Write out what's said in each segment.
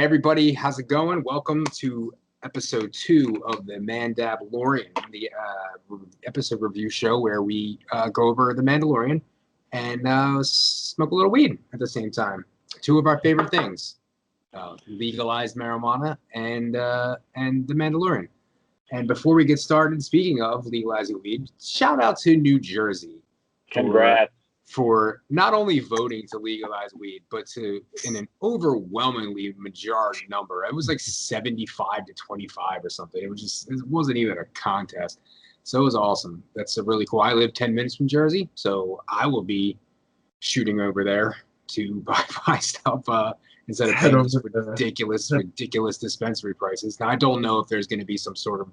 everybody, how's it going? Welcome to episode 2 of the Man-Dab-Lorian, the episode review show where we go over the Mandalorian and smoke a little weed at the same time. Two of our favorite things, legalized marijuana and the Mandalorian. And before we get started, speaking of legalizing weed, shout out to New Jersey. Congrats. For not only voting to legalize weed, but in an overwhelmingly majority number. It was like 75 to 25 or something. It wasn't even a contest. So it was awesome. That's really cool. I live 10 minutes from Jersey, so I will be shooting over there to buy stuff instead of paying these ridiculous dispensary prices. Now, I don't know if there's going to be some sort of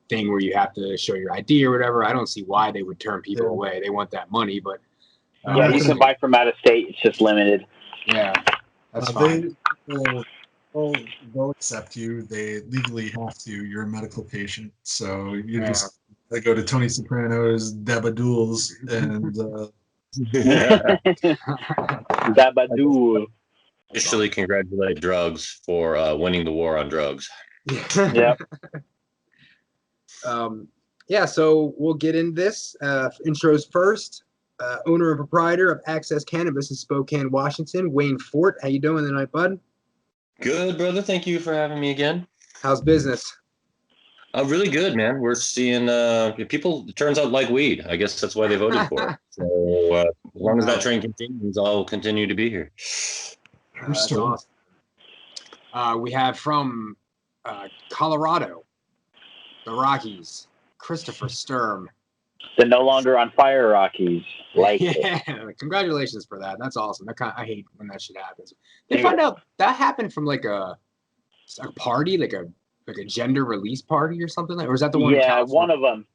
thing where you have to show your ID or whatever. I don't see why they would turn people away. They want that money, but yeah, you can buy from out of state. It's just limited. Yeah, that's fine. They'll accept you. They legally have to. You're a medical patient, so you just go to Tony Soprano's Dabadools and Dabadool. Officially congratulate drugs for winning the war on drugs. Yep. So we'll get into this. Intros first. Owner and proprietor of Access Cannabis in Spokane, Washington, Wayne Fort. How you doing tonight, bud? Good, brother. Thank you for having me again. How's business? Really good, man. We're seeing people, it turns out, like weed. I guess that's why they voted for it. So as long as that train continues, I'll continue to be here. That's awesome. We have from Colorado, the Rockies, Christopher Sturm. The no longer on fire Rockies. Congratulations for that. That's awesome. I hate when that shit happens. They found out that happened from like a party, like a gender release party or something like. Or is that the one? Yeah, one of them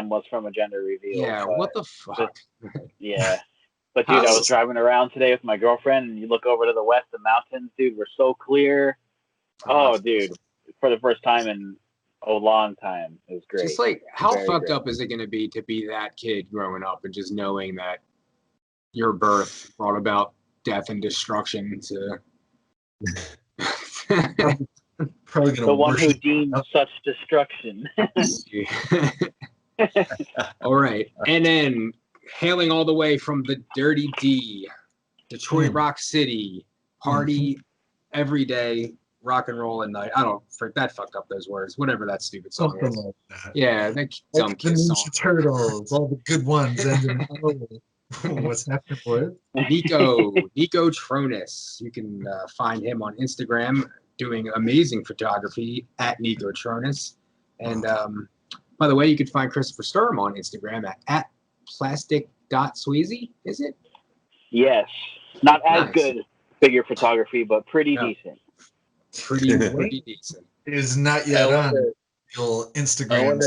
was from a gender reveal. Yeah, what the fuck? Yeah, but dude, I was driving around today with my girlfriend, and you look over to the west, the mountains, dude, were so clear. Oh, dude, for the first time in a long time. It was great. Just like, how fucked up is it going to be that kid growing up and just knowing that your birth brought about death and destruction to probably gonna the one who deemed such destruction. All right. And then hailing all the way from the Dirty D, Detroit Rock City, party every day, rock and roll at night. I don't that fucked up those words. Whatever that stupid song is. Like that. Yeah, that dumb like Kiss the song. Ninja Turtles, all the good ones. What's happening, boy? Nico Tronus. You can find him on Instagram doing amazing photography at Nico Tronus. And by the way, you can find Christopher Sturm on Instagram at plastic.sweezy, is it? Yes. Not as good figure photography, but pretty decent. Pretty decent. Is not yet on your Instagram.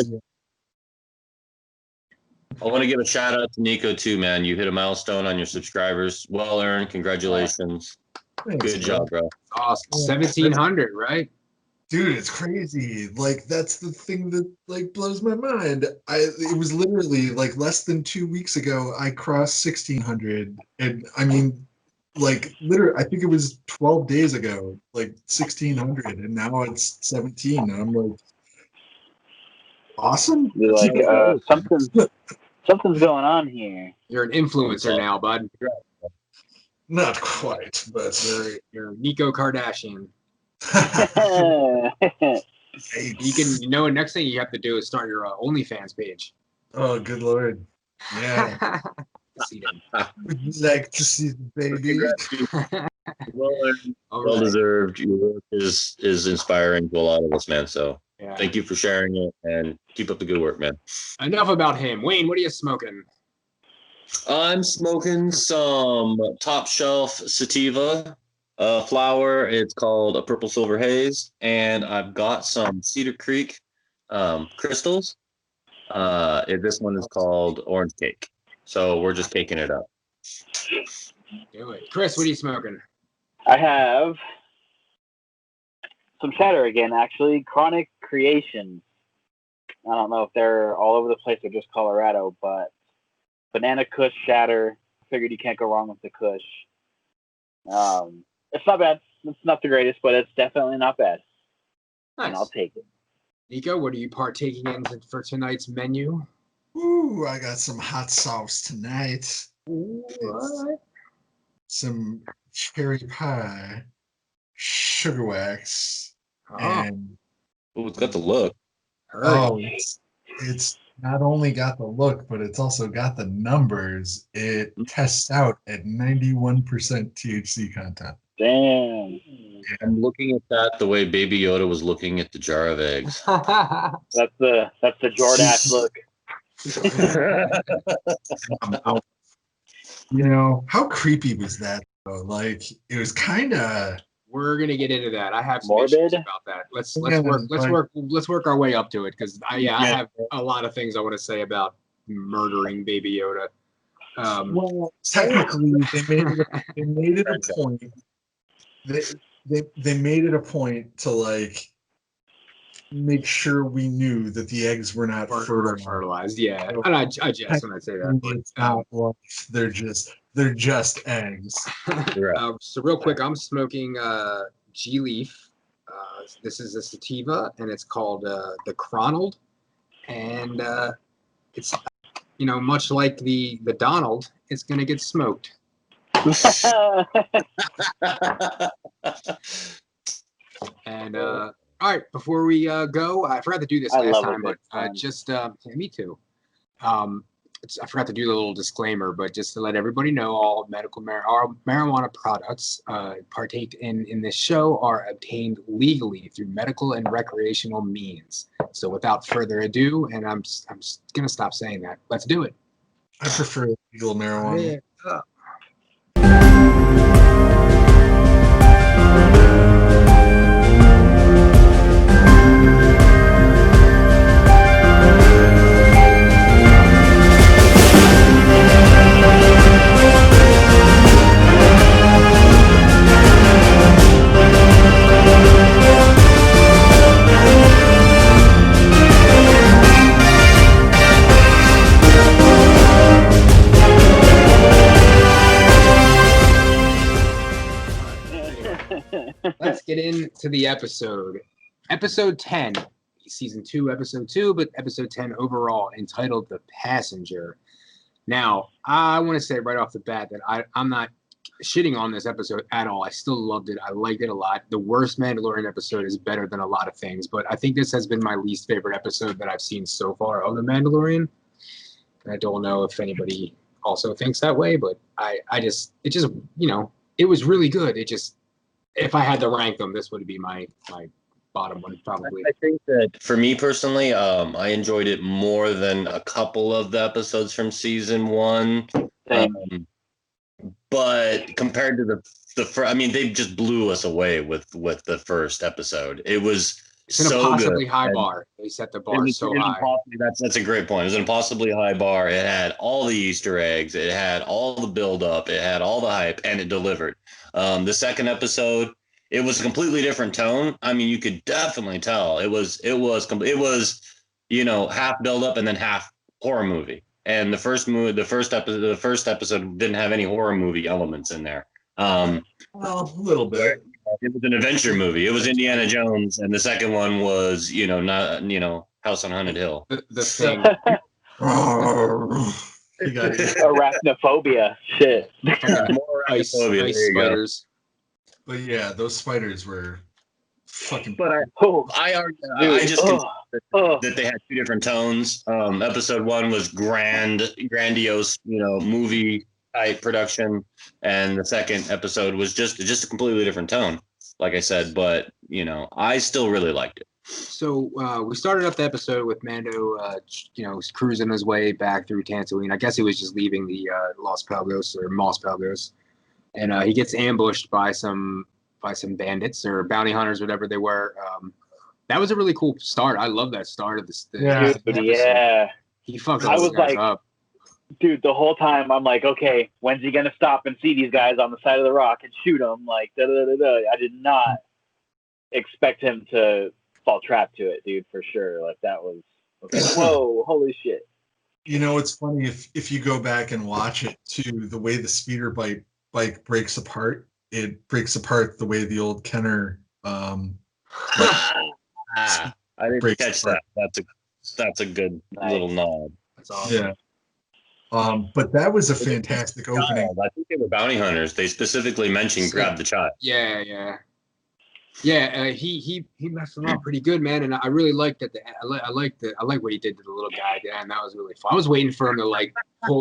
I want to give a shout out to Nico too, man. You hit a milestone on your subscribers. Well earned. Congratulations. Thanks, good job, bro. Awesome. 1,700, right? Dude, it's crazy. Like, that's the thing that like blows my mind. It was literally like less than 2 weeks ago I crossed 1,600, and I mean, like, literally, I think it was 12 days ago, like 1,600, and now it's 17. And I'm like, awesome. You're like, something's going on here. You're an influencer now, bud. Not quite, but you're Nico Kardashian. You can, next thing you have to do is start your OnlyFans page. Oh, good Lord. Yeah. Would you like to see the baby? Well deserved. Your work is inspiring to a lot of us, man. So thank you for sharing it and keep up the good work, man. Enough about him. Wayne, what are you smoking? I'm smoking some top shelf sativa flower. It's called a Purple Silver Haze, and I've got some Cedar Creek crystals. This one is called Orange Cake. So we're just caking it up. Do it. Chris, what are you smoking? I have some shatter again, actually. Chronic Creation. I don't know if they're all over the place or just Colorado, but Banana Kush shatter. Figured you can't go wrong with the Kush. It's not bad. It's not the greatest, but it's definitely not bad. Nice. And I'll take it. Nico, what are you partaking in for tonight's menu? Ooh, I got some hot sauce tonight. Ooh, all right. Some cherry pie, sugar wax, and it's got the look. It's not only got the look, but it's also got the numbers. It tests out at 91% THC content. Damn. I'm looking at that the way Baby Yoda was looking at the jar of eggs. That's the Jordache look. You know, how creepy was that though? Like, it was kind of. We're gonna get into that. I have some Morbid issues about that. Let's work our way up to it because I have a lot of things I want to say about murdering Baby Yoda. Well, technically, they made it a point. They made it a point to like make sure we knew that the eggs were not fertilized. Yeah, and I jest when I say that. But, it's not they're just eggs. So real quick, I'm smoking G Leaf. This is a sativa, and it's called the Cronald, and it's much like the Donald, it's gonna get smoked. And all right, before we go, I forgot to do this last time, but me too. I forgot to do the little disclaimer, but just to let everybody know, all marijuana products partake in this show are obtained legally through medical and recreational means. So without further ado, and I'm gonna stop saying that. Let's do it. I prefer legal marijuana. Let's get into the episode. Episode 10, season 2, episode 2, but episode 10 overall, entitled The Passenger. Now, I want to say right off the bat that I'm not shitting on this episode at all. I still loved it. I liked it a lot. The worst Mandalorian episode is better than a lot of things, but I think this has been my least favorite episode that I've seen so far of The Mandalorian. I don't know if anybody also thinks that way, but it was really good. It just, if I had to rank them, this would be my bottom one, probably. I think that for me personally, I enjoyed it more than a couple of the episodes from season 1. But compared to the first, I mean, they just blew us away with the first episode. It was it's an impossibly high bar. They set the bar so high. That's a great point. It was an impossibly high bar. It had all the Easter eggs. It had all the build up. It had all the hype, and it delivered. The second episode, it was a completely different tone. I mean, you could definitely tell it was half build up and then half horror movie. And the first episode didn't have any horror movie elements in there. Well, a little bit. It was an adventure movie. It was Indiana Jones, and the second one was House on Haunted Hill. The thing. Arachnophobia. Shit. More ice spiders. But yeah, those spiders were fucking. But I just that they had two different tones. Episode 1 was grandiose, movie type production, and the second episode was just a completely different tone. Like I said, but I still really liked it. So we started up the episode with Mando, cruising his way back through Tatooine. I guess he was just leaving the Los Pelgos or Mos Pelgos, and he gets ambushed by some bandits or bounty hunters, whatever they were. That was a really cool start. I love that start of this. Yeah. He fucked those guys up. Dude, the whole time I'm like, okay, when's he gonna stop and see these guys on the side of the rock and shoot them? Like, I did not expect him to fall trap to it, dude, for sure. Like, that was okay. Whoa, holy shit. It's funny if you go back and watch it too, the way the speeder bike breaks apart it breaks apart the way the old Kenner I didn't breaks catch apart. that. That's a good little nod. That's awesome. Yeah. But that was a fantastic opening. I think they were bounty hunters. They specifically mentioned grab the child. Yeah. He messed him up pretty good, man. And I really liked that. I like what he did to the little guy. And that was really fun. I was waiting for him to like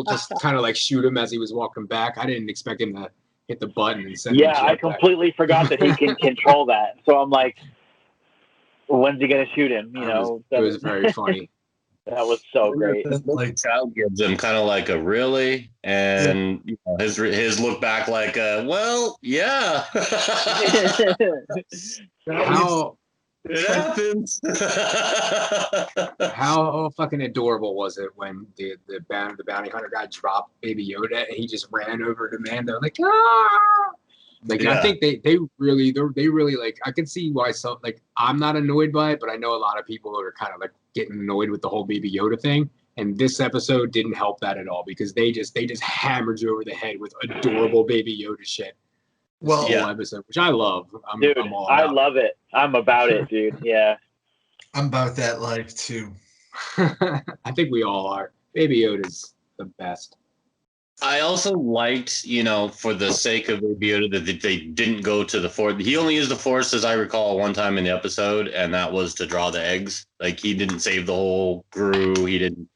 just kind of like shoot him as he was walking back. I didn't expect him to hit the button and send. Yeah, I completely forgot that he can control that. So I'm like, when's he gonna shoot him? You know, it was very funny. That was so great. Like child gives him kind of like a really, and you know, his look back like well, yeah. How it happens. How fucking adorable was it when the bounty hunter guy dropped Baby Yoda and he just ran over to Mando like ah. Like I think they really like I can see why some like I'm not annoyed by it, but I know a lot of people are kind of like getting annoyed with the whole Baby Yoda thing. And this episode didn't help that at all because they just hammered you over the head with adorable Baby Yoda shit. Whole episode, which I love. I love it. I'm about it, dude. Yeah. I'm about that life too. I think we all are. Baby Yoda's the best. I also liked, you know, for the sake of Baby Yoda, that they didn't go to the Force. He only used the Force, as I recall, one time in the episode, and that was to draw the eggs. Like, he didn't save the whole crew. He didn't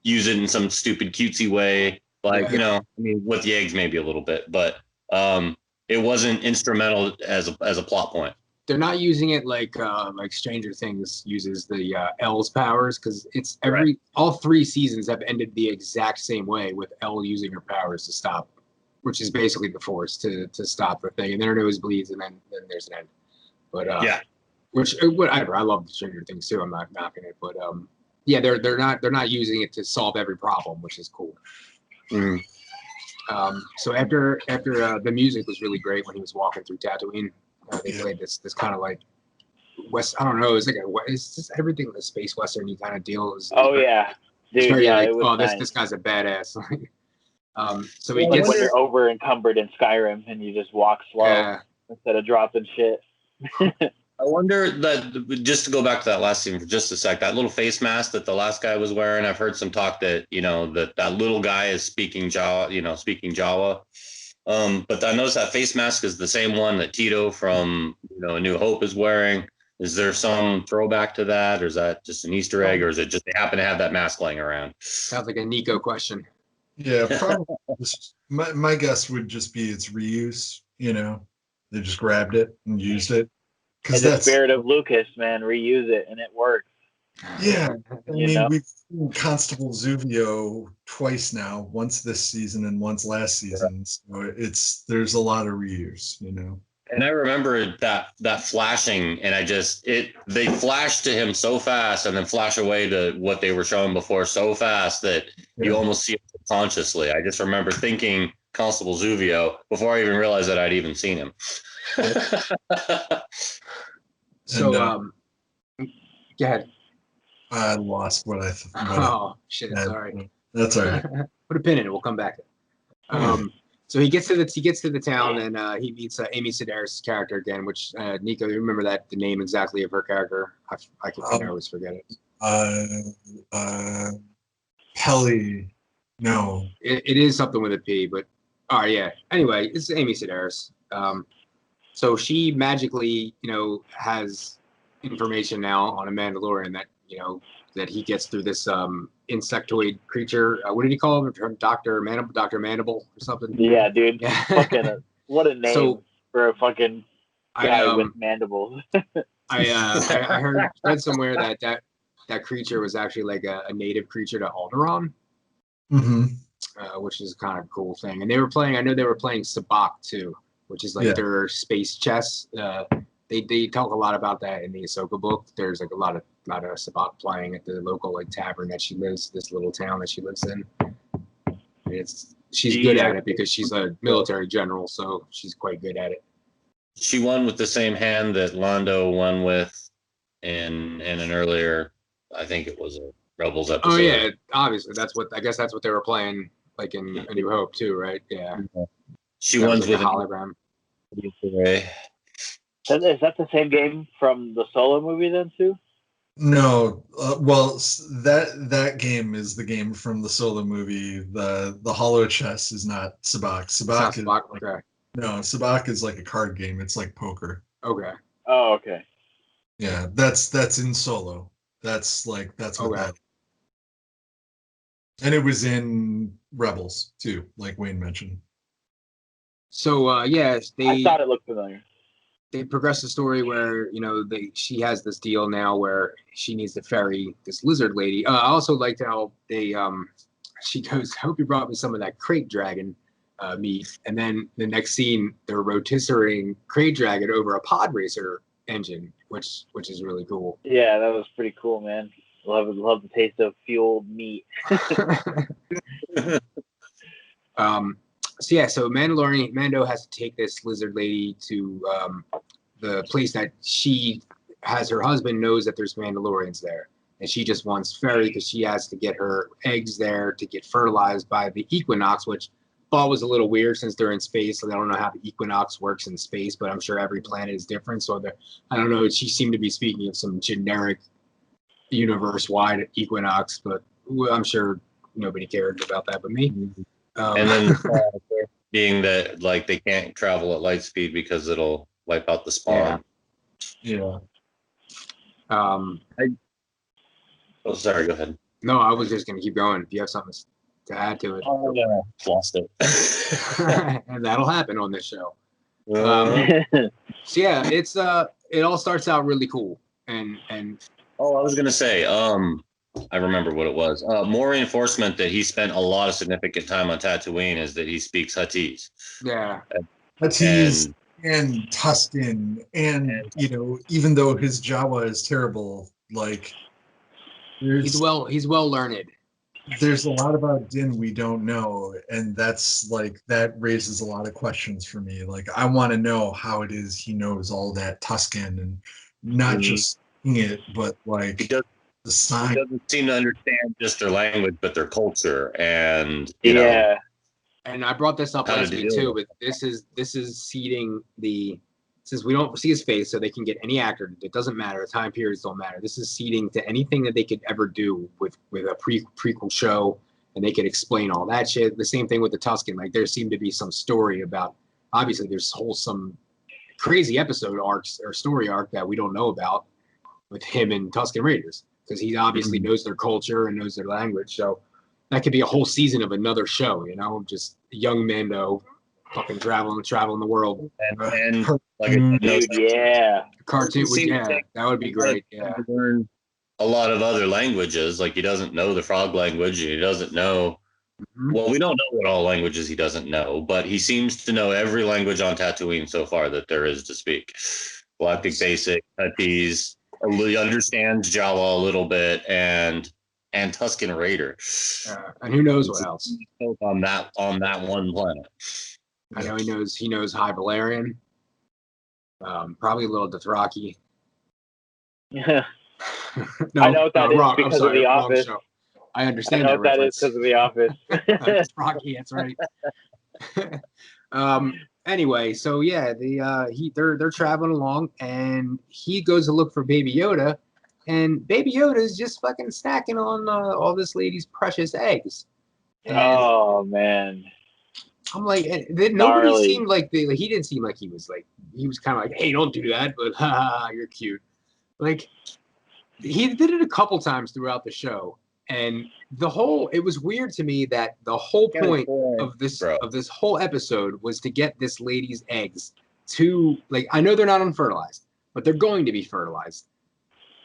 use it in some stupid cutesy way. Like, you know, I mean, with the eggs maybe a little bit, but it wasn't instrumental as a plot point. They're not using it like Stranger Things uses the L's powers because it's all 3 seasons have ended the exact same way with Elle using her powers to stop, which is basically the Force to stop the thing, and then her nose bleeds, and then there's an end. But whatever. I love the Stranger Things too. I'm not knocking it, but they're not using it to solve every problem, which is cool. So after the music was really great when he was walking through Tatooine. They played this kind of like West. I don't know. It's like it's just everything the space westerny kind of deal. Yeah, dude. It was nice. This guy's a badass. So he gets when you're over encumbered in Skyrim and you just walk slow instead of dropping shit. I wonder that, just to go back to that last scene for just a sec, that little face mask that the last guy was wearing. I've heard some talk that that little guy is speaking Jawa. But I noticed that face mask is the same one that Tito from A New Hope is wearing. Is there some throwback to that, or is that just an Easter egg, or is it just they happen to have that mask laying around? Sounds like a Nico question. Yeah, probably. my guess would just be it's reuse. You know, they just grabbed it and used it. In the spirit of Lucas, man, reuse it and it works. Yeah, I mean, we've seen Constable Zuvio twice now, once this season and once last season. So there's a lot of reuse, you know. And I remember that flashing, and they flashed to him so fast, and then flash away to what they were showing before so fast that you almost see it subconsciously. I just remember thinking Constable Zuvio before I even realized that I'd even seen him. So, go ahead. I lost what I thought. Oh shit! Sorry. That's all right. Put a pin in it. We'll come back. So he gets to the town and he meets Amy Sedaris' character again. Which Nico, you remember the name exactly of her character? I always forget it. Pelly. No. It is something with a P, but Anyway, it's Amy Sedaris. So she magically, has information now on a Mandalorian that that he gets through this insectoid creature. What did he call him? Dr. Mandible or something? Yeah, dude. Yeah. Fucking, what a name for a fucking guy with mandibles. I read somewhere that creature was actually like a native creature to Alderaan, which is kind of a cool thing. And I know they were playing Sabacc too, which is like their space chess. They talk a lot about that in the Ahsoka book. There's like a lot of Sabacc playing at the local tavern that she lives, this little town that she lives in. She's good at it because she's a military general, so she's quite good at it. She won with the same hand that Lando won with in an earlier, I think it was a Rebels episode. Oh yeah, obviously that's what they were playing like in A New Hope too, right? Yeah. She won with a hologram. Is that the same game from the Solo movie then too? No, well, that game is the game from the Solo movie. The Hollow Chess is not Sabacc. Sabacc is okay. No, Sabacc is like a card game. It's like poker. Okay. Oh, okay. Yeah, that's in Solo. That's what Okay. that. And it was in Rebels too, like Wayne mentioned. So yes, I thought it looked familiar. They progress the story where she has this deal now where she needs to ferry this lizard lady. I also liked how they she goes, "I hope you brought me some of that crate dragon meat," and then the next scene they're rotisserieing crate dragon over a pod racer engine, which is really cool. Yeah, that was pretty cool, man. Love the taste of fueled meat. So Mando has to take this lizard lady to the place that she has her husband knows that there's Mandalorians there, and she just wants ferry because she has to get her eggs there to get fertilized by the equinox, which I thought was a little weird since they're in space. So I don't know how the equinox works in space, but I'm sure every planet is different. So I don't know. She seemed to be speaking of some generic universe-wide equinox, but I'm sure nobody cared about that but me. And then being that like they can't travel at light speed because it'll wipe out the spawn. Yeah. Oh, sorry. Go ahead. No, I was just gonna keep going. If you have something to add to it, lost it, and that'll happen on this show. So yeah, it all starts out really cool, and I was gonna say, I remember what it was. More reinforcement that he spent a lot of significant time on Tatooine is that he speaks Huttese. Yeah, Huttese and Tusken, and even though his Jawa is terrible, like he's well learned. There's a lot about Din we don't know, and that raises a lot of questions for me. Like, I want to know how it is he knows all that Tusken and not just it, but like the sign. He doesn't seem to understand just their language, but their culture, and And I brought this up last week too, but this is seeding since we don't see his face, so they can get any actor. It doesn't matter. The time periods don't matter. This is seeding to anything that they could ever do with a prequel show, and they could explain all that shit. The same thing with the Tusken. Like there seemed to be some story about. Obviously, there's some crazy episode arcs or story arc that we don't know about with him and Tusken Raiders because he obviously knows their culture and knows their language. So that could be a whole season of another show. Just young Mando fucking traveling the world. And like cartoon that would be great. Yeah, learn a lot of other languages. Like he doesn't know the frog language. He doesn't know. Well, we don't know what all languages he doesn't know, but he seems to know every language on Tatooine so far that there is to speak. Galactic Basic, Huttese, he understands Jawa a little bit, and Tusken Raider. And who knows what else on that one planet. I know he knows High Valerian, probably a little Dothraki. Yeah. No, I know what that is because of The Office. I understand. I know what that is because of The Office. Dothraki, that's right. Anyway, so yeah, they're traveling along, and he goes to look for Baby Yoda, and Baby Yoda is just fucking snacking on all this lady's precious eggs. And oh man. I'm like, nobody seemed like he didn't seem like he was kind of like, hey, don't do that, but you're cute. Like he did it a couple times throughout the show, and it was weird to me that the whole point of this whole episode was to get this lady's eggs to, like, I know they're not unfertilized, but they're going to be fertilized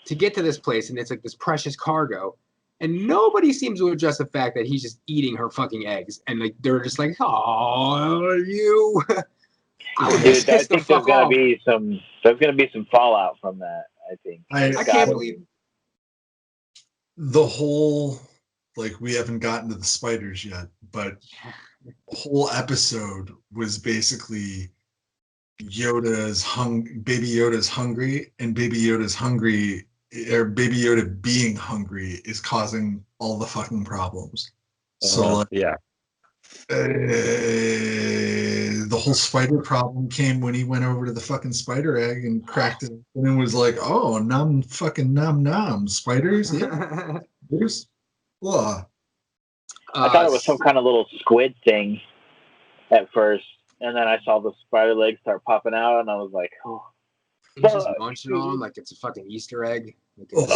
to get to this place, and it's like this precious cargo. And nobody seems to address the fact that he's just eating her fucking eggs, and like they're just like, "Oh, you." Dude, I think there's gonna be some fallout from that. I think. I can't believe the whole, like, we haven't gotten to the spiders yet, but the whole episode was basically Baby Yoda's hungry, and Baby Yoda being hungry is causing all the fucking problems. So The whole spider problem came when he went over to the fucking spider egg and cracked it, and then was like, "Oh, nom nom, spiders, yeah, there's blah." I thought it was some kind of little squid thing at first, and then I saw the spider legs start popping out, and I was like, "Oh." He's just munching on them like it's a fucking Easter egg, like a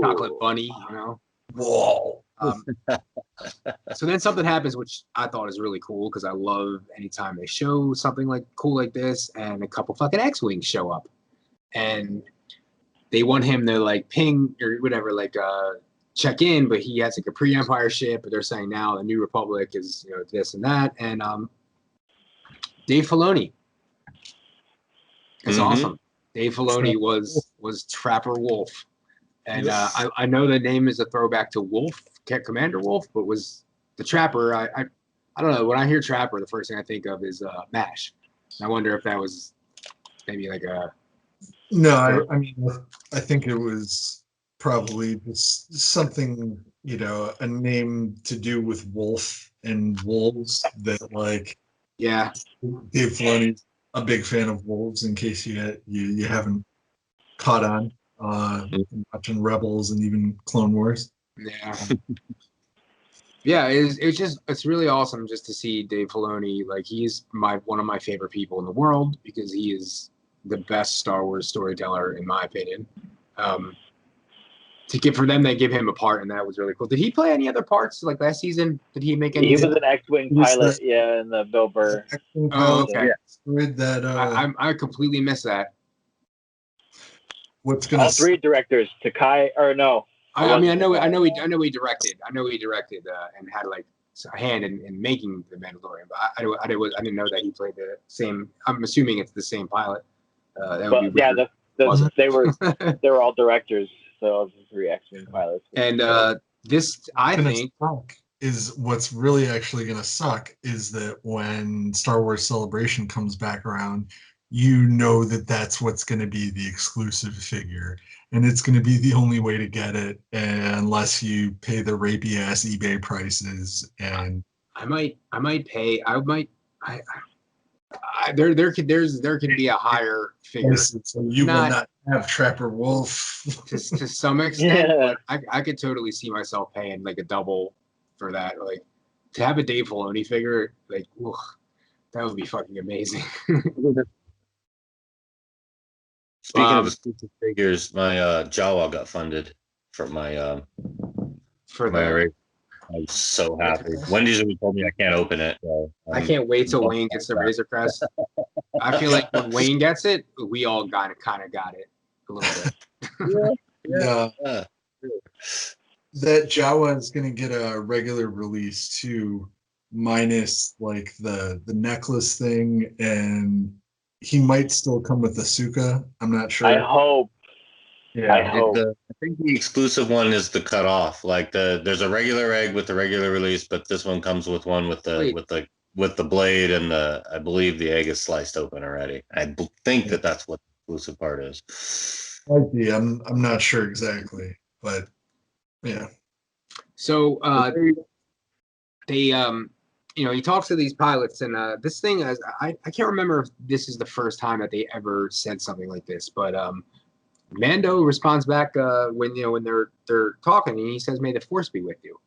chocolate bunny, you know. Whoa. So then something happens, which I thought is really cool because I love anytime they show something like cool like this, and a couple fucking X-wings show up, and they want him to like ping or whatever, like check in, but he has like a pre-Empire ship, but they're saying now the New Republic is this and that, and Dave Filoni. It's awesome. Dave Filoni was Trapper Wolf, and I know the name is a throwback to Wolf, Commander Wolf, but was the Trapper. I don't know. When I hear Trapper, the first thing I think of is MASH. I wonder if that was maybe like a. No, I mean, I think it was probably just something, a name to do with wolf and wolves that, like, yeah, Dave Filoni's a big fan of wolves, in case you haven't caught on watching Rebels and even Clone Wars. Yeah. Yeah, it's really awesome just to see Dave Filoni. Like, he's one of my favorite people in the world because he is the best Star Wars storyteller, in my opinion. They give him a part, and that was really cool. Did he play any other parts like last season? Did he make any? He was an X-wing pilot, in the Bill Burr. Oh, okay. That I completely missed that. What's gonna? All three directors, Takai, or no? I know he directed. I know he directed and had like a hand in making the Mandalorian, but I didn't know that he played the same. I'm assuming it's the same pilot. That would be weird. They were all directors, so the 3 X-wing pilots. And this, I think, is what's really actually going to suck is that when Star Wars Celebration comes back around, that's what's going to be the exclusive figure, and it's going to be the only way to get it, unless you pay the rapey ass eBay prices. And I might pay. There could be a higher figure. So you will not have Trapper Wolf to some extent, but I could totally see myself paying like a double for that. Like, to have a Dave Filoni figure, like, that would be fucking amazing. Speaking of exclusive figures, my Jawa got funded for my race. I'm so happy. Wendy's already told me I can't open it. So I can't wait till Wayne gets the Razor Crest. I feel like when Wayne gets it, we all kind of got it a little bit. Yeah. That Jawa is going to get a regular release too, minus like the necklace thing, and he might still come with the Suka. I'm not sure. I hope. Yeah, I hope. I think the exclusive one is the cutoff. Like there's a regular egg with the regular release, but this one comes with one with the blade, and I believe the egg is sliced open already. I think that's what the exclusive part is. Might be. I'm not sure exactly, but yeah. So they he talks to these pilots, and this thing is I can't remember if this is the first time that they ever said something like this, but Mando responds back when they're talking, and he says, "May the Force be with you."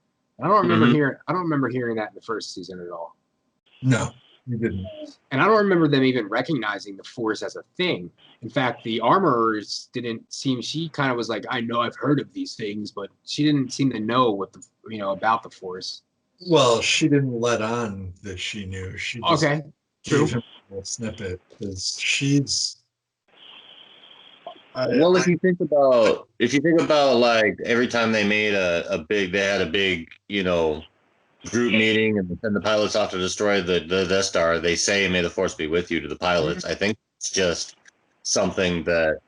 I don't remember hearing that in the first season at all. No, you didn't. And I don't remember them even recognizing the Force as a thing. In fact, the armorers didn't seem. She kind of was like, "I know I've heard of these things," but she didn't seem to know what about the Force. Well, she didn't let on that she knew. She just gave him a little snippet because she's. Well, if you think about like every time they made they had a big, group meeting and send the pilots off to destroy the Death Star, they say, "May the Force be with you" to the pilots. I think it's just something that,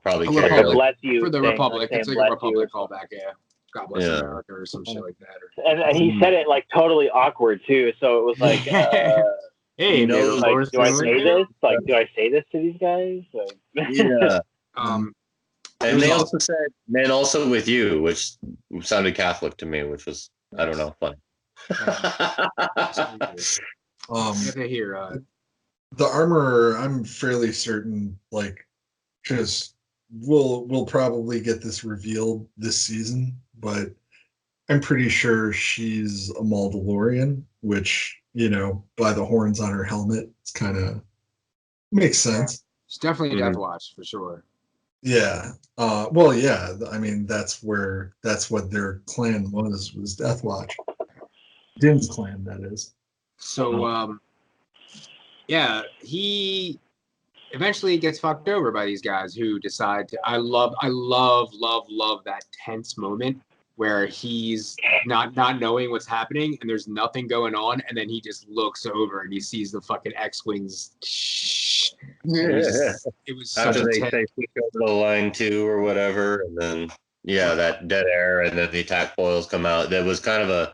probably bless you for the Republic. It's like a Republic callback, yeah. God bless America or some shit like that. And he said it like totally awkward too. So it was like, hey, like, do I say this? Like, do I say this to these guys? Like, yeah. And they also said, "Man, also with you," which sounded Catholic to me, which was, I don't know, funny. Here, the armorer, I'm fairly certain, like, because we'll probably get this revealed this season, but I'm pretty sure she's a Man-Dab-Lorian, which, by the horns on her helmet, it's kind of makes sense. It's definitely a Death Watch for sure. Yeah. Well, yeah. I mean, that's what their clan was Death Watch. Din's clan, that is. So, yeah, he eventually gets fucked over by these guys who decide to. I love that tense moment where he's not knowing what's happening and there's nothing going on, and then he just looks over and he sees the fucking X-wings. It was such after a they switch over the line 2 or whatever, and then that dead air, and then the attack foils come out. That was kind of a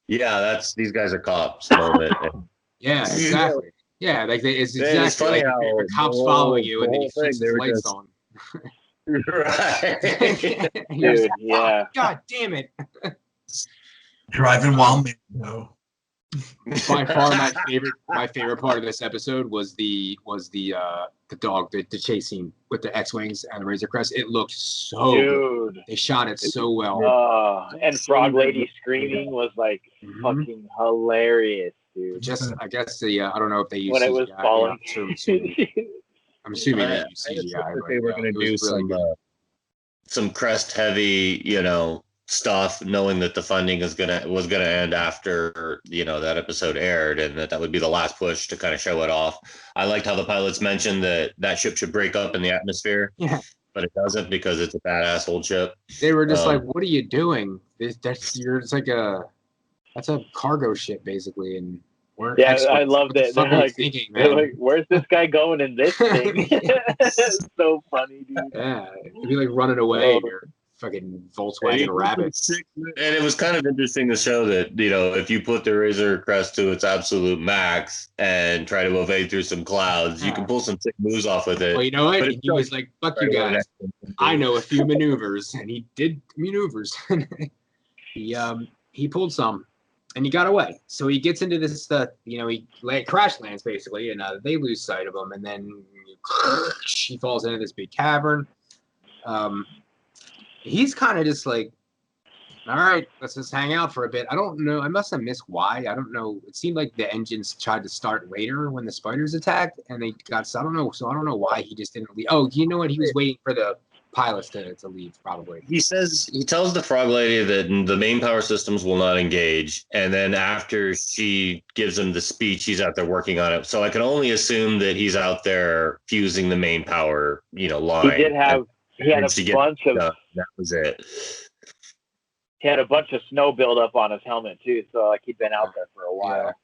that's these guys are cops moment. Yeah, exactly. Yeah, like it's exactly it's funny like how the cops follow you and then he flicks his lights on. Right. Dude, yeah. God damn it. Driving while Mando. By far my favorite part of this episode was the dog, the chase scene with the X-Wings and the Razor Crest. It looked so good. They shot it so well. And Frog Lady screaming was like fucking hilarious, dude. Just I guess I don't know if they used when CGI. It was falling. I'm assuming they used CGI. They were going to do some crest heavy, stuff, knowing that the funding was gonna end after that episode aired, and that would be the last push to kind of show it off. I liked how the pilots mentioned that ship should break up in the atmosphere. Yeah, but it doesn't because it's a badass old ship. They were just like, "What are you doing? It's like that's a cargo ship basically." And I loved it. They're like, "Where's this guy going in this thing?" It's so funny, dude. Yeah, it'd be like running away. Or fucking Volkswagen Rabbit. And it was kind of interesting to show that, if you put the Razor Crest to its absolute max and try to evade through some clouds, you can pull some sick moves off with it. Well, you know what? He was like, fuck you guys. I know a few maneuvers. And he did maneuvers. He pulled some and he got away. So he gets into this, he crash lands basically, and they lose sight of him. And then he falls into this big cavern. He's kind of just like, all right, let's just hang out for a bit. I don't know. I must have missed why. I don't know. It seemed like the engines tried to start later when the spiders attacked, and they got. So I don't know. So I don't know why he just didn't leave. Oh, you know what? He was waiting for the pilots to leave, probably. He tells the Frog Lady that the main power systems will not engage, and then after she gives him the speech, he's out there working on it. So I can only assume that he's out there fusing the main power, line. He did have. He had a bunch of. That was it. He had a bunch of snow buildup on his helmet too, so he'd been out there for a while.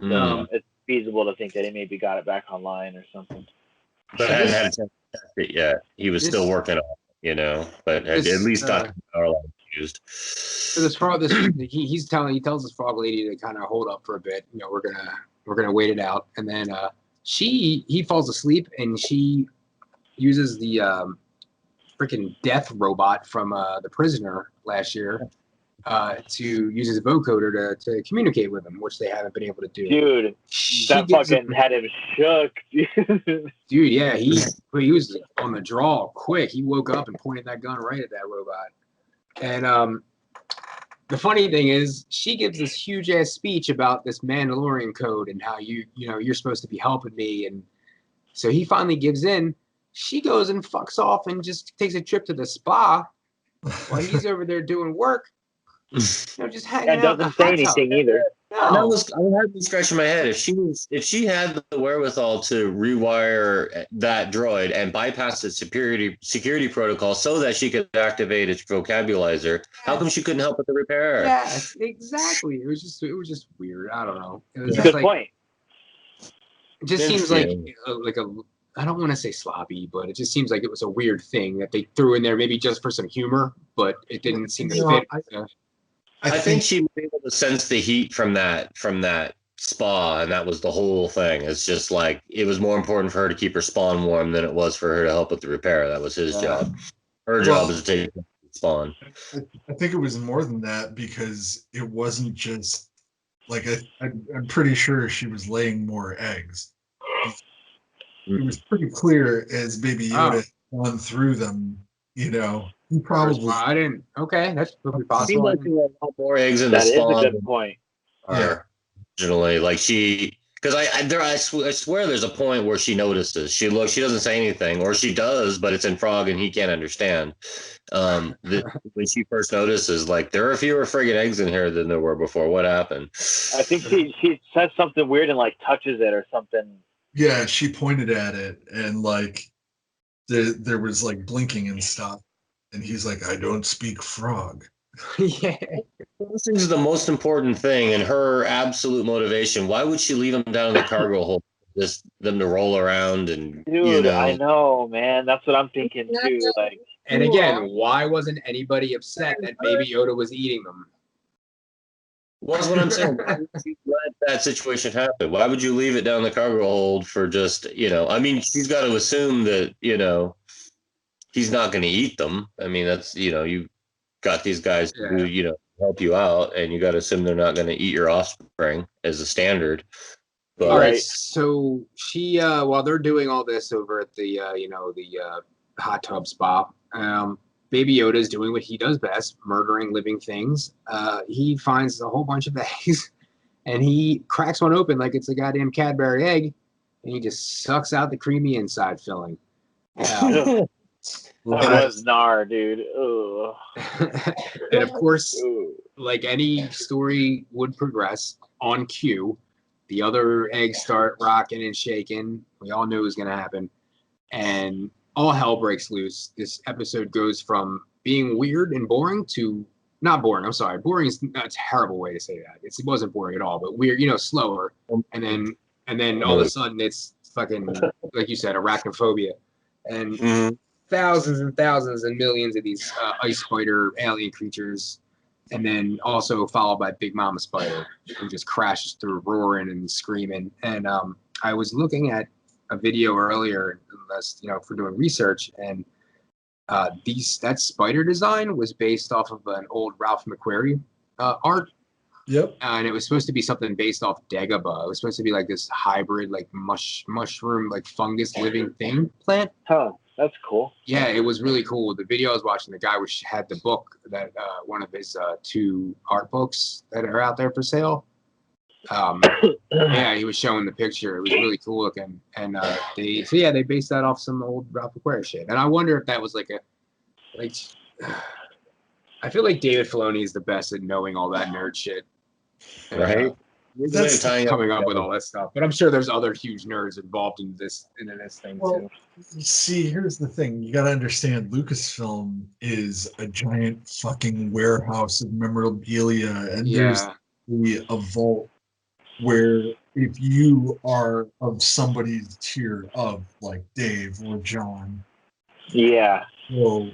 Yeah. So it's feasible to think that he maybe got it back online or something. But I hadn't had a chance to test it yet. He was still working on it, but at least got the power line used. So he tells this Frog Lady to kind of hold up for a bit. We're gonna wait it out, and then he falls asleep, and she uses the freaking death robot from the Prisoner last year to use his vocoder to communicate with him, which they haven't been able to do. Dude, that fucking had him shook. Dude, yeah, he was on the draw quick. He woke up and pointed that gun right at that robot. And the funny thing is, she gives this huge ass speech about this Man-Dab-Lorian code and how you're supposed to be helping me. And so he finally gives in. She goes and fucks off and just takes a trip to the spa while he's over there doing work. Just hanging out. And doesn't say anything either. No. I had been scratching my head. If she had the wherewithal to rewire that droid and bypass its security protocol so that she could activate its vocabularizer, how come she couldn't help with the repair? Yes, exactly. It was just weird. I don't know. It was Good point. It just seems like I don't want to say sloppy, but it just seems like it was a weird thing that they threw in there, maybe just for some humor, but it didn't seem to fit. I think she was able to sense the heat from that spa, and that was the whole thing. It's just like it was more important for her to keep her spawn warm than it was for her to help with the repair. That was his job. Her job is to take spawn. I think it was more than that because it wasn't just like I'm pretty sure she was laying more eggs. It was pretty clear as Baby Yoda gone through them. You know, he probably. I didn't. Okay, that's probably Seemed possible. like there were a lot more eggs in the That is a spawn good point. originally. Like because I swear there's a point where she notices. She doesn't say anything, or she does, but it's in Frog and he can't understand. When she first notices, like, there are fewer friggin' eggs in here than there were before. What happened? I think she says something weird and like touches it or something. Yeah, she pointed at it and like there was like blinking and stuff, and he's like, "I don't speak frog." Yeah. This is the most important thing, and her absolute motivation. Why would she leave them down in the cargo hold? Just them to roll around and Dude, I know, man. That's what I'm thinking too. Like, And again, why wasn't anybody upset that Baby Yoda was eating them? What's what I'm saying? Why would you let that situation happen? Why would you leave it down the cargo hold for just, I mean, she's got to assume that, he's not going to eat them. I mean, that's, you got these guys to do, help you out, and you got to assume they're not going to eat your offspring as a standard. But, all right, so she, while they're doing all this over at the, the hot tub spa, Baby Yoda is doing what he does best, murdering living things. He finds a whole bunch of eggs, and he cracks one open like it's a goddamn Cadbury egg, and he just sucks out the creamy inside filling. that was gnar, dude. And of course, like any story would progress, on cue, the other eggs start rocking and shaking. We all knew it was going to happen. And all hell breaks loose. This episode goes from being weird and boring to not boring. I'm sorry. Boring is a terrible way to say that. It wasn't boring at all, but weird, slower. And then all of a sudden it's fucking, like you said, arachnophobia. And thousands and thousands and millions of these ice spider alien creatures. And then also followed by Big Mama Spider, who just crashes through roaring and screaming. And I was looking at a video earlier, for doing research, and that spider design was based off of an old Ralph McQuarrie art. Yep. And it was supposed to be something based off Dagobah. It was supposed to be like this hybrid, like mushroom, like fungus living thing plant. Oh, that's cool. Yeah, it was really cool. The video I was watching, the guy had the book that one of his 2 art books that are out there for sale. Yeah, he was showing the picture. It was really cool looking, and they based that off some old Ralph McQuarrie shit. And I wonder if that was I feel like David Filoni is the best at knowing all that nerd shit, right? That's coming up with all that stuff. But I'm sure there's other huge nerds involved in this thing too. See, here's the thing. You got to understand, Lucasfilm is a giant fucking warehouse of memorabilia, and there's a vault where if you are of somebody's tier of like Dave or John, go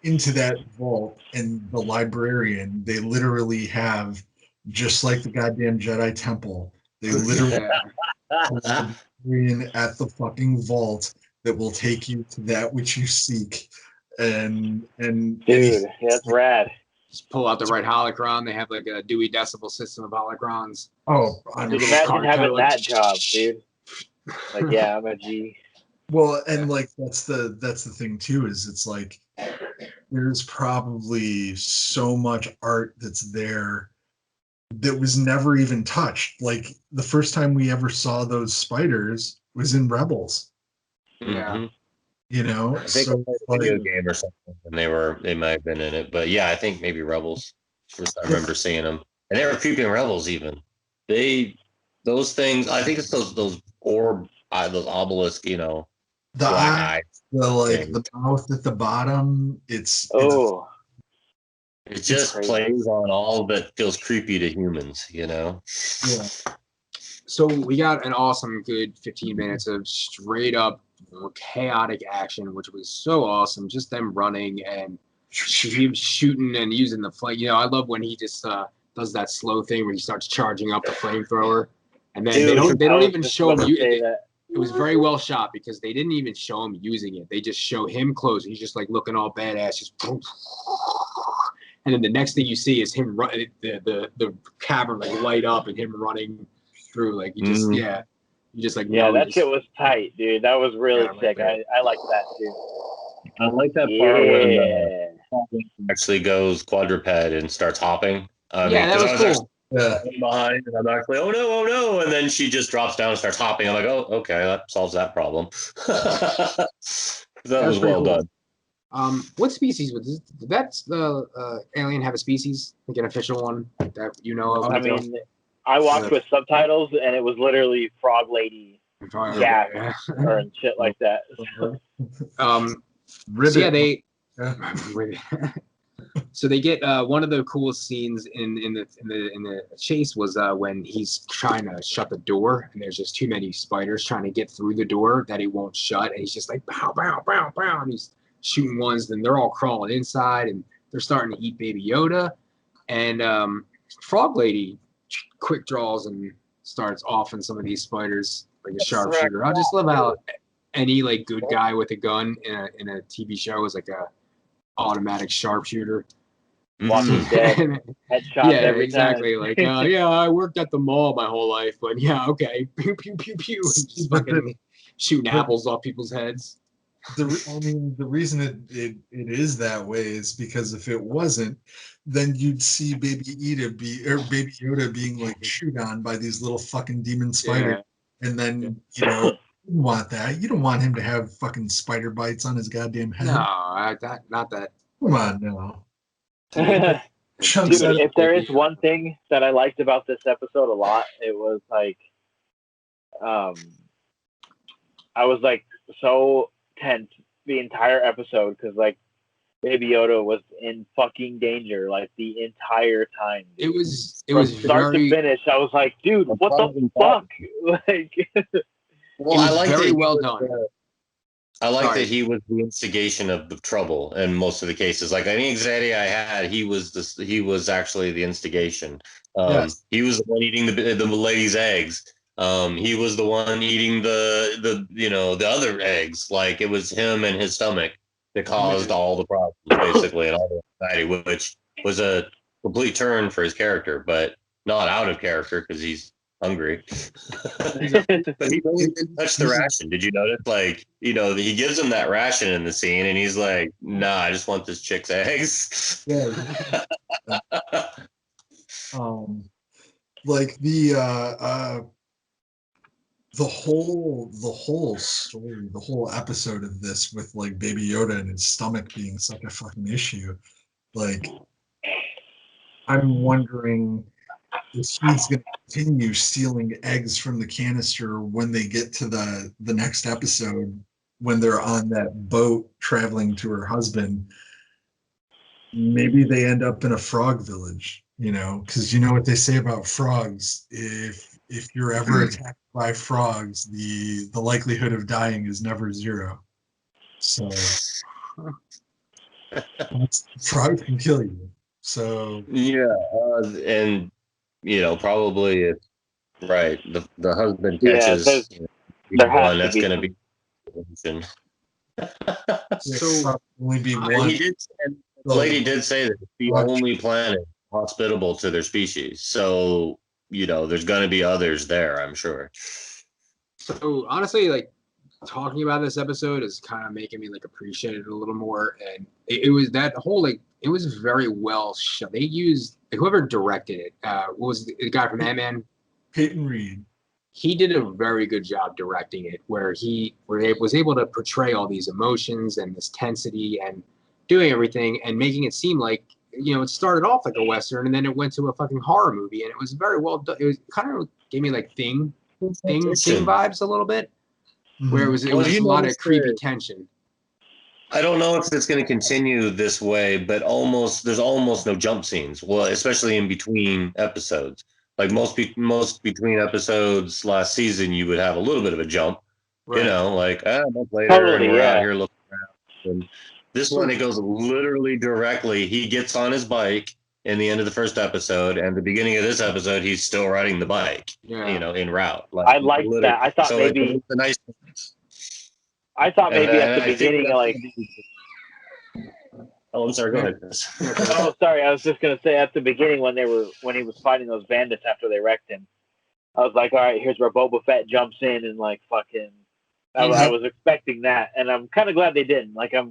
into that vault, and the librarian, they literally have, just like the goddamn Jedi Temple, they literally have a librarian at the fucking vault that will take you to that which you seek. And dude, that's rad. Just pull out the right holocron. They have like a Dewey Decimal System of holocrons. Oh, imagine having that job, dude. Like, I'm a G. Well, and like that's the thing too, is it's like there's probably so much art that's there that was never even touched. Like the first time we ever saw those spiders was in Rebels. Yeah. I think a video game or something, and they might have been in it. But yeah, I think maybe Rebels. First I remember seeing them, and they were creeping Rebels even. Those things. I think it's those orb, those obelisk, the eye, the mouth at the bottom. It just plays on all that feels creepy to humans, Yeah. So we got an awesome, good 15 minutes of straight up chaotic action, which was so awesome. Just them running and shooting and using the flame. I love when he just does that slow thing where he starts charging up the flamethrower, and then they don't even show him using it. It was very well shot because they didn't even show him using it. They just show him close. He's just like looking all badass, just And then the next thing you see is him running the cavern like light up and him running through like you just you just like that shit was tight, dude. That was really sick. I like that too. I like that part when actually goes quadruped and starts hopping. That was cool. Behind, and I'm actually, oh no, and then she just drops down and starts hopping. I'm like, oh, okay, that solves that problem. that was well cool. Done. What species was this? Did that alien have a species, like an official one that you know of? I mean, I watched with subtitles, and it was literally Frog Lady, gas, or shit like that. So they get one of the coolest scenes in the chase was when he's trying to shut the door and there's just too many spiders trying to get through the door that he won't shut, and he's just like bow bow bow bow, and he's shooting ones, then they're all crawling inside and they're starting to eat Baby Yoda, and Frog Lady quick draws and starts offing some of these spiders like a sharpshooter. I just love how any like good guy with a gun in a TV show is like a automatic sharpshooter. Walking Dead. Headshots every exactly. time. Like, I worked at the mall my whole life, but okay. Pew, pew, pew, pew. And just fucking shooting apples off people's heads. The reason it is that way is because if it wasn't, then you'd see Baby Yoda being like chewed on by these little fucking demon spiders. Yeah. And then, you don't want that. You don't want him to have fucking spider bites on his goddamn head. No, not that. Come on, no. Dude, if there is one thing that I liked about this episode a lot, it was like, I was like so tense the entire episode because like Baby Yoda was in fucking danger like the entire time. Dude. It From was start to finish. I was like, dude, what the fuck? Like, well, I like very well done. I like that he was the instigation of the trouble in most of the cases. Like any anxiety I had, he was actually the instigation. Yes. He was the one eating the lady's eggs. He was the one eating the other eggs. Like it was him and his stomach that caused all the problems, basically, and all the anxiety, which was a complete turn for his character, but not out of character because he's hungry. But he didn't touch the ration. Did you notice? Like, he gives him that ration in the scene, and he's like, "Nah, I just want this chick's eggs." Yeah. Like the whole story, the whole episode of this with like Baby Yoda and his stomach being such a fucking issue. Like, I'm wondering if he's going to continue stealing eggs from the canister when they get to the next episode, when they're on that boat traveling to her husband. Maybe they end up in a frog village, because you know what they say about frogs. If you're ever attacked by frogs, the likelihood of dying is never zero. So frogs can kill you. So and probably it's right. The husband catches one that's going to be. So only be one. The lady did say that it's the only planet hospitable to their species. So there's going to be others there, I'm sure. So honestly, like talking about this episode is kind of making me like appreciate it a little more, and it was that whole it was very well shot. They used whoever directed it. What was the guy from Ant-Man? Peyton Reed. He did a very good job directing it, where he was able to portray all these emotions and this tensity and doing everything and making it seem like it started off like a Western and then it went to a fucking horror movie, and it was very well done. It was kind of gave me like Thing vibes a little bit, where it was a lot of creepy tension. I don't know if it's going to continue this way, but there's almost no jump scenes. Well, especially in between episodes. Like most between episodes last season, you would have a little bit of a jump, right. Like a month later, and we're out here looking around. And this one, it goes literally directly. He gets on his bike in the end of the first episode, and the beginning of this episode, he's still riding the bike. Yeah. En route. Like, I like that. I thought maybe it's a nice. I thought maybe at the beginning, like. Oh, I'm sorry. Go ahead. Oh, sorry. I was just gonna say at the beginning when he was fighting those bandits after they wrecked him, I was like, all right, here's where Boba Fett jumps in and like fucking. I was expecting that, and I'm kind of glad they didn't. Like I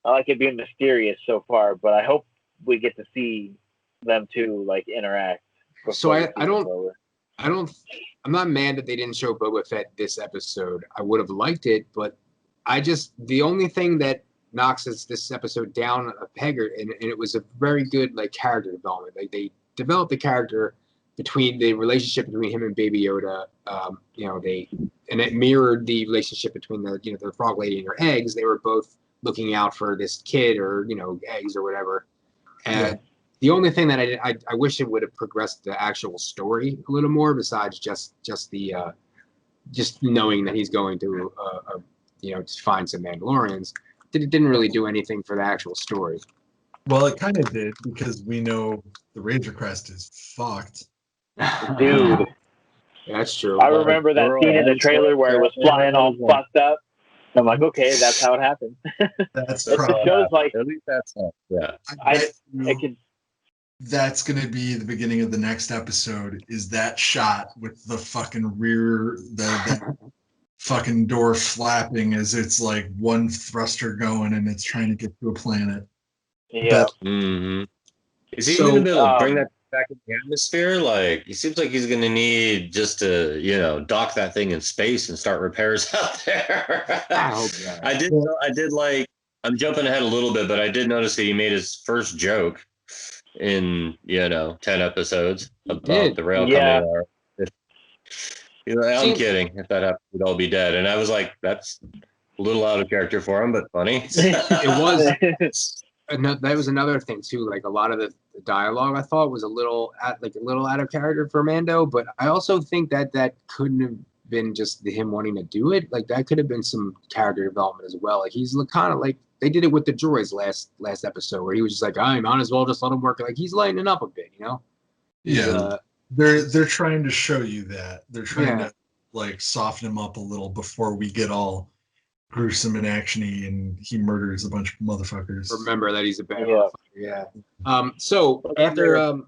like it being mysterious so far, but I hope we get to see them two like interact. So I'm not mad that they didn't show Boba Fett this episode. I would have liked it, but the only thing that knocks this episode down a pegger, and it was a very good like character development. Like they developed the character between the relationship between him and Baby Yoda. And it mirrored the relationship between the frog lady and her eggs. They were both looking out for this kid or eggs or whatever. And the only thing that I wish it would have progressed the actual story a little more, besides just knowing that he's going to to find some Mandalorians. It didn't really do anything for the actual story. Well, it kind of did, because we know the Razor Crest is fucked. Dude. That's true. I remember that scene in the trailer where it was flying all fucked up. I'm like, okay, that's how it happened. That's it shows like at least that's that's gonna be the beginning of the next episode. Is that shot with the fucking rear, the fucking door flapping as it's like one thruster going and it's trying to get to a planet. Yeah. Is he going to be able to bring that back in the atmosphere? Like, he seems like he's going to need just to, dock that thing in space and start repairs out there. I hope not. I did like, I'm jumping ahead a little bit, but I did notice that he made his first joke in, 10 episodes about the rail coming out. I'm kidding. If that happened, we'd all be dead. And I was like, that's a little out of character for him, but funny. It was. That was another thing too. Like a lot of the dialogue, I thought was a little out of character for Mando. But I also think that couldn't have been just him wanting to do it. Like that could have been some character development as well. Like he's kind of like they did it with the droids last episode, where he was just like, I might as well just let him work. Like he's lightening up a bit, Yeah. They're trying to show you that. They're trying to like soften him up a little before we get all gruesome and actiony and he murders a bunch of motherfuckers. Remember that he's a bad motherfucker. Yeah. So after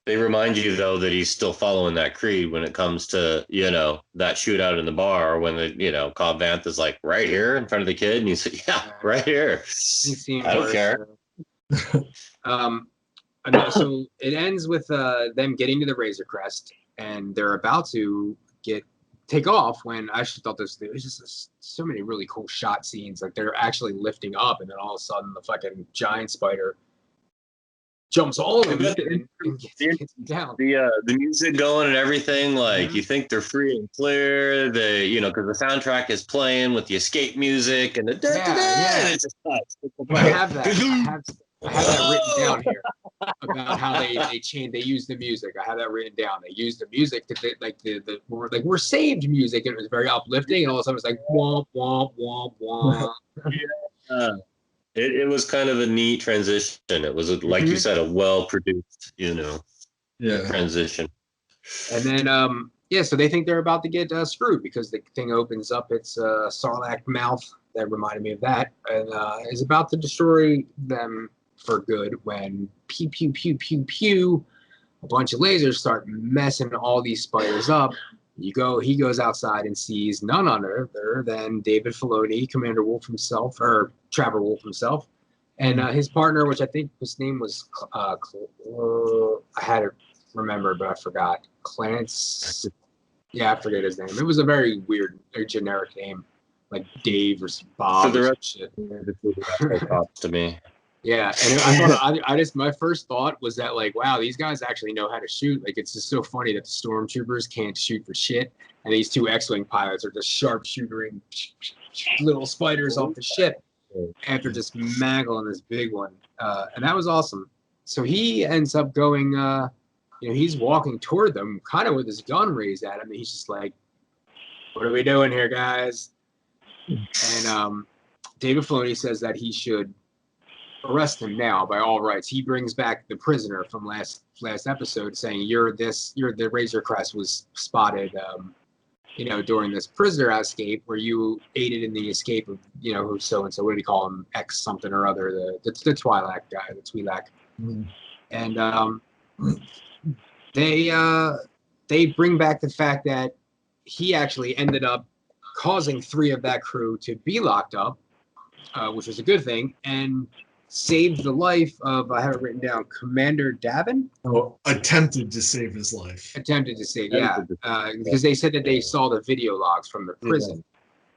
they remind you though that he's still following that creed when it comes to, that shootout in the bar when the, Cobb Vanth is like right here in front of the kid and he's like, right here. I don't care. So it ends with them getting to the Razor Crest, and they're about to take off when I actually thought there was just so many really cool shot scenes. Like they're actually lifting up, and then all of a sudden the fucking giant spider jumps all of them and gets down. The music going and everything, like you think they're free and clear. Because the soundtrack is playing with the escape music and the and it's just nuts. I have that written down here about how they use the music. I have that written down. They use the music to we're saved music, and it was very uplifting. And all of a sudden, it's like womp womp womp womp. It was kind of a neat transition. It was like you said, a well produced, transition. And then so they think they're about to get screwed because the thing opens up its sarlacc mouth that reminded me of that, and is about to destroy them for good when pew pew pew pew pew, a bunch of lasers start messing all these spiders up. He goes outside and sees none other than David Filoni, Commander Wolf himself, or Trevor Wolf himself, and his partner, which I think his name was I had it remembered, but I forgot. Clarence. Yeah, I forget his name. It was a very weird, generic name, like Dave or Bob. So the rest shit. To me. Yeah, and I just my first thought was that like, wow, these guys actually know how to shoot. Like, it's just so funny that the stormtroopers can't shoot for shit, and these two X-wing pilots are just sharpshootering little spiders off the ship after just mangling this big one, and that was awesome. So he ends up going, he's walking toward them, kind of with his gun raised at him, and he's just like, "What are we doing here, guys?" And David Filoni says that he should arrest him now by all rights. He brings back the prisoner from last episode, saying you're the Razor Crest was spotted during this prisoner escape where you aided in the escape of, who's so and so. What do you call him? X something or other. The Twi'lek guy, the Twi'lek. Mm. And they bring back the fact that he actually ended up causing 3 of that crew to be locked up, which was a good thing, and saved the life of, I have it written down, Commander Davin? Oh, attempted to save his life. Attempted to save, yeah. Because they said that they saw the video logs from the prison.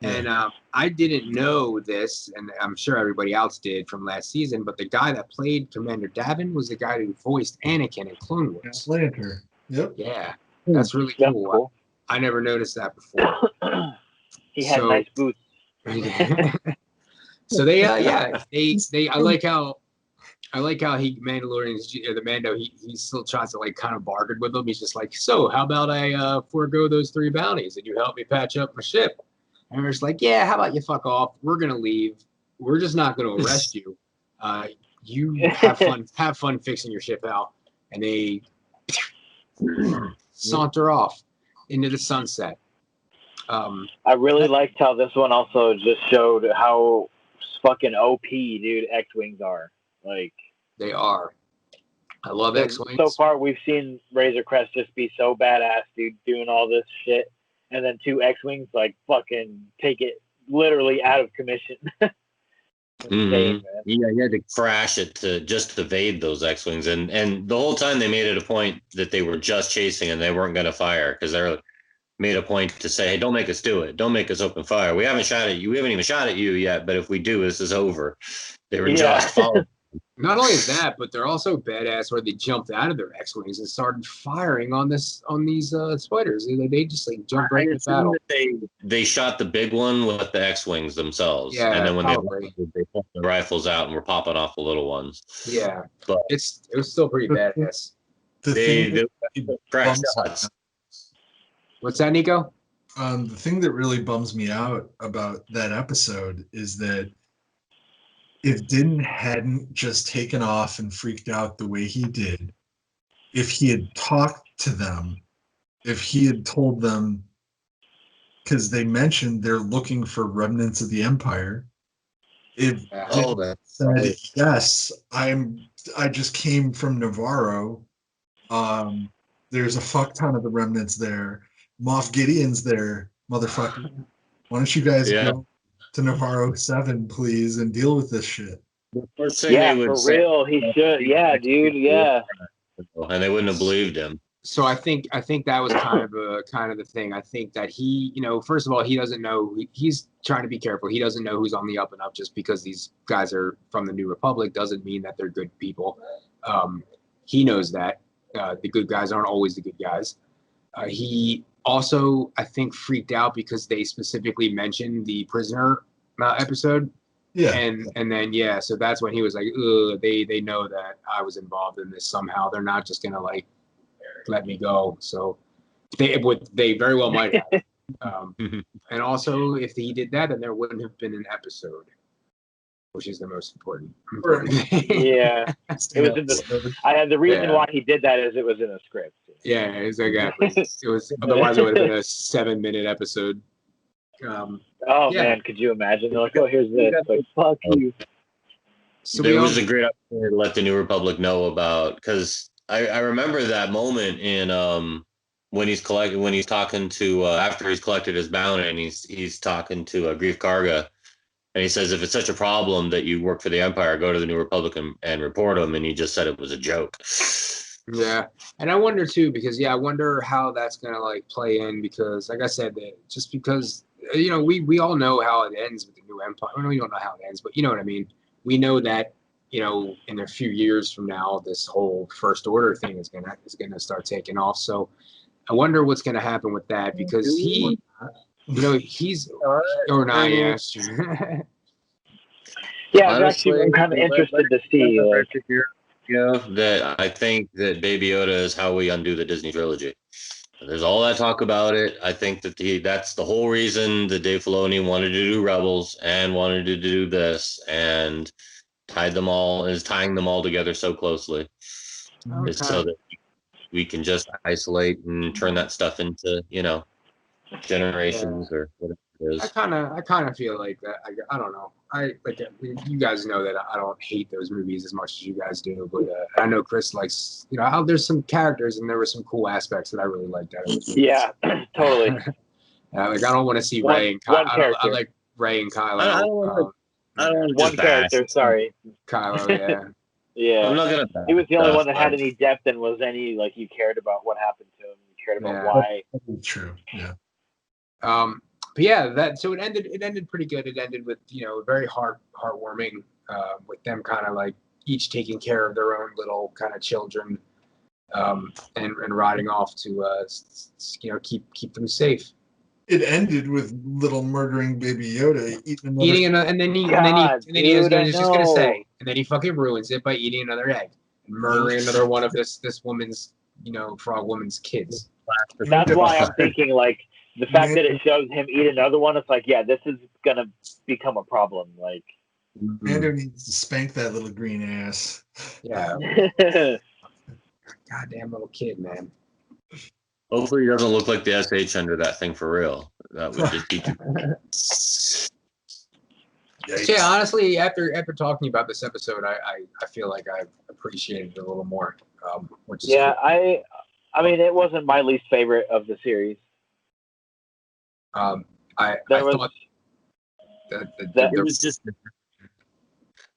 Yeah. And I didn't know this, and I'm sure everybody else did from last season, but the guy that played Commander Davin was the guy who voiced Anakin in Clone Wars. Lantern. Yep. Yeah, that's really That's cool. cool. I never noticed that before. He had nice boots. So they I like how he Mandalorian, the Mando, he still tries to like kind of bargain with them. He's just like, so how about I forego those 3 bounties and you help me patch up my ship? And we're just like, yeah, how about you fuck off? We're gonna leave. We're just not gonna arrest you. You have fun fixing your ship out. And they saunter off into the sunset. I really liked how this one also just showed how fucking OP, dude, X-Wings are. Like, they are. I love X-Wings. So far, we've seen Razor Crest just be so badass, dude, doing all this shit. And then 2 X-Wings, like, fucking take it literally out of commission. Insane, man. Yeah, you had to crash it to just evade those X-Wings. And the whole time they made it a point that they were just chasing and they weren't going to fire because they're made a point to say, hey, don't make us do it. Don't make us open fire. We haven't shot at you. We haven't even shot at you yet, but if we do, this is over. They were just following. Not only that, but they're also badass where they jumped out of their X-Wings and started firing on these spiders. They just like jumped right into battle. They shot the big one with the X-Wings themselves. Yeah, and then when probably. they put the rifles out and were popping off the little ones. Yeah, but it was still pretty badass. They crashed shots. What's that, Nico? The thing that really bums me out about that episode is that if Din hadn't just taken off and freaked out the way he did, if he had talked to them, if he had told them, because they mentioned they're looking for remnants of the Empire, if said, yes, I just came from Navarro, there's a fuck ton of the remnants there. Moff Gideon's there, motherfucker. Why don't you guys go to Navarro 7, please, and deal with this shit? The first thing they would for real, he should. Yeah, dude, yeah. And they wouldn't have believed him. So I think that was kind of the thing. I think that he, first of all, he doesn't know. He's trying to be careful. He doesn't know who's on the up and up. Just because these guys are from the New Republic doesn't mean that they're good people. He knows that the good guys aren't always the good guys. He also, I think, freaked out because they specifically mentioned the prisoner episode. Yeah. And then so that's when he was like, they know that I was involved in this somehow. They're not just gonna like let me go. So they very well might have. And also, if he did that, then there wouldn't have been an episode, which is the most important thing. Yeah, it was in the reason why he did that is it was in the script. Yeah, exactly. It was otherwise it would have been a 7-minute episode. Man, could you imagine? They're like, oh, here's this. Like, fuck you. So there was a great opportunity to let the New Republic know about, because I remember that moment in when he's talking to after he's collected his bounty and he's talking to Grief Karga, and he says, if it's such a problem that you work for the Empire, go to the New Republic and report them, and he just said it was a joke. Yeah, and I wonder too, because I wonder how that's gonna like play in, because like I said, that just because we all know how it ends with the new Empire. Well, we don't know how it ends, but you know what I mean. We know that in a few years from now, this whole First Order thing is gonna start taking off. So I wonder what's gonna happen with that, because he's or not. Yeah, sure. Yeah, honestly, I'm kind of interested to see. That I think that Baby Yoda is how we undo the Disney trilogy. There's all that talk about it. I think that that's the whole reason that Dave Filoni wanted to do Rebels and wanted to do this, and tying them all together so closely. Okay. Is so that we can just isolate and turn that stuff into, generations or whatever it is. I kind of feel like that. I don't know. You guys know that I don't hate those movies as much as you guys do, but I know Chris likes. There's some characters and there were some cool aspects that I really liked out of those movies. Yeah, totally. I don't want to see One- Ray and Kylo. one character. I like Ray and Kylo. I don't wanna- I don't One just bash. character, sorry. Kylo, yeah. Yeah. I'm not gonna bash He was the only one that stuff, had any depth and was any, like, you cared about what happened to him. You cared about Yeah. why. True. Yeah. But yeah, so it ended pretty good. It ended with very heartwarming, with them kind of like each taking care of their own little kind of children, and riding off to keep them safe. It ended with little murdering Baby Yoda Eating another, and then he was just gonna say, and then he fucking ruins it by eating another egg and murdering another one of this woman's frog woman's kids. That's why I'm thinking, like, the fact that it shows him eat another one, it's like, yeah, this is gonna become a problem. Like, Mando needs to spank that little green ass. Yeah, goddamn little kid, man. Hopefully, he doesn't look like the SH under that thing for real. That would just be too. Yeah, honestly, after talking about this episode, I feel like I've appreciated it a little more. Which is yeah, cool. I mean, it wasn't my least favorite of the series. I thought that it was just.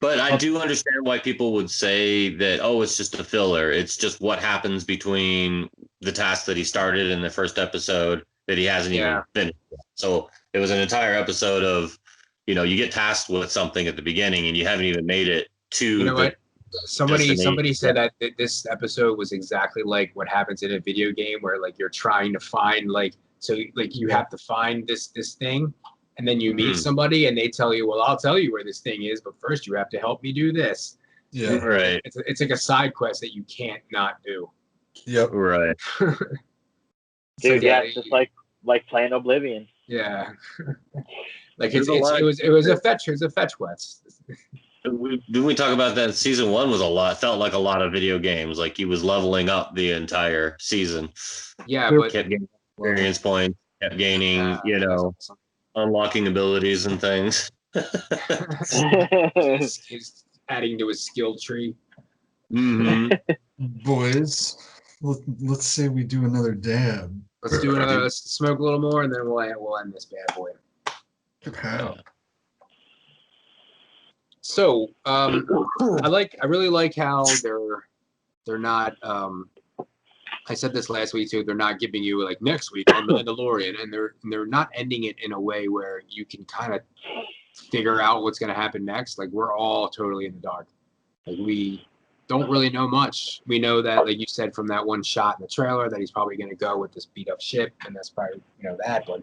But I do understand why people would say that, oh, it's just a filler. It's just what happens between the task that he started in the first episode that he hasn't even finished. So it was an entire episode of, you get tasked with something at the beginning and you haven't even made it to what? Somebody said that this episode was exactly like what happens in a video game where like you're trying to find you have to find this thing. And then you meet somebody and they tell you, well, I'll tell you where this thing is, but first you have to help me do this. Yeah. Right. It's like a side quest that you can't not do. Yep. Right. Dude, it's just like playing Oblivion. Yeah. Like it was a fetch quest. Didn't we talk about that? Season 1 felt like a lot of video games. Like he was leveling up the entire season. Yeah, but kept getting experience points, kept gaining, unlocking abilities and things. He's adding to his skill tree. Mm-hmm. Boys, let's say we do another dab. Let's do another. Let's smoke a little more, and then we'll end this bad boy. Okay. So, I really like how they're not. I said this last week too. They're not giving you like next week on Man-Dab-Lorian, and they're not ending it in a way where you can kind of figure out what's going to happen next. Like we're all totally in the dark. Like we don't really know much. We know that, like you said, from that one shot in the trailer, that he's probably going to go with this beat up ship, and that's probably that. But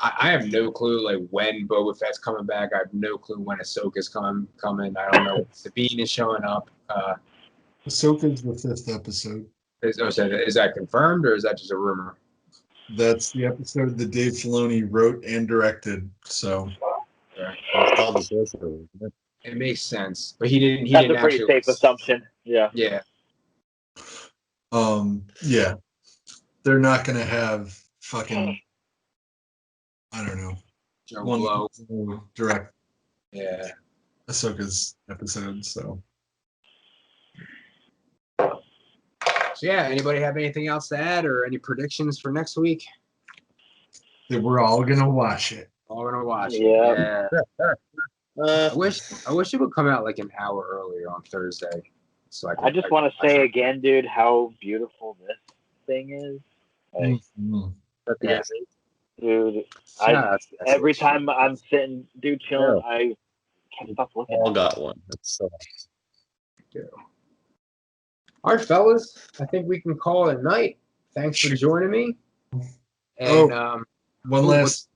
I have no clue like when Boba Fett's coming back. I have no clue when Ahsoka's coming. I don't know if Sabine is showing up. Ahsoka's the 5th episode. Is that confirmed or is that just a rumor? That's the episode that Dave Filoni wrote and directed. So it makes sense, but he didn't. That's a pretty safe assumption. Yeah. Yeah. Yeah. They're not gonna have fucking. I don't know. Joe Blow direct. Yeah. Ahsoka's episode. So yeah, anybody have anything else to add or any predictions for next week? That we're all gonna watch it. All gonna watch it. Yeah. I wish it would come out like an hour earlier on Thursday. So I just want to say again, dude, how beautiful this thing is. Like, dude, every time I'm sitting, dude, chilling, I can't stop looking. All got one. That's so nice. All right, fellas, I think we can call it a night. Thanks for joining me. And one last.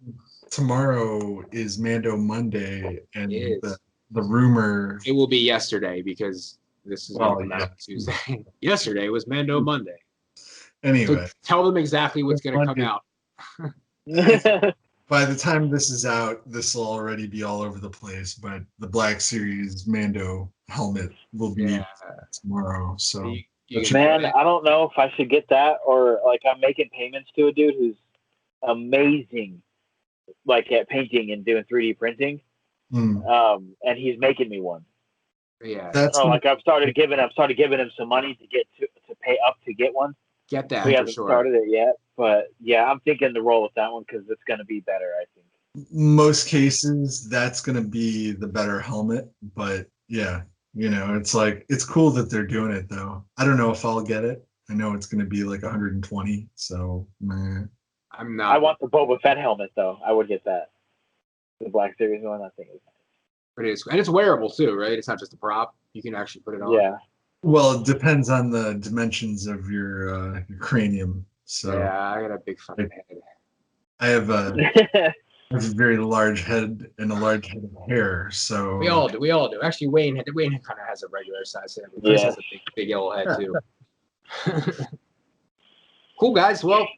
Tomorrow is Mando Monday, and the rumor. It will be yesterday because this is Tuesday. Yesterday was Mando Monday. Anyway, so tell them exactly what's going to come out. By the time this is out, this will already be all over the place. But the Black Series Mando helmet will be tomorrow. So, man, I don't know if I should get that or like I'm making payments to a dude who's amazing, like at painting and doing 3D printing. And he's making me one. Yeah. Like I've started giving him some money to pay up to get one. Get that. He hasn't started it yet, but yeah, I'm thinking to roll with that one because it's going to be better, I think. Most cases, that's going to be the better helmet, but yeah, it's like, it's cool that they're doing it though. I don't know if I'll get it. I know it's going to be like 120, so meh. I'm not. I want the Boba Fett helmet though. I would get that. The Black Series one, I think is nice. It is, and it's wearable too, right? It's not just a prop. You can actually put it on. Yeah. Well, it depends on the dimensions of your cranium. So yeah, I got a big fucking head. I have a very large head and a large head of hair. So we all do. Actually, Wayne kind of has a regular size head. Chris has a big yellow head too. Cool, guys. Well,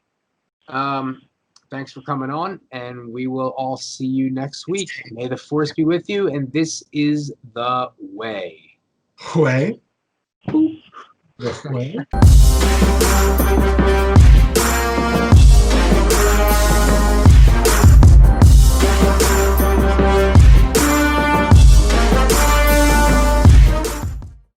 thanks for coming on, and we will all see you next week. May the force be with you, and this is The Way. Way? The way?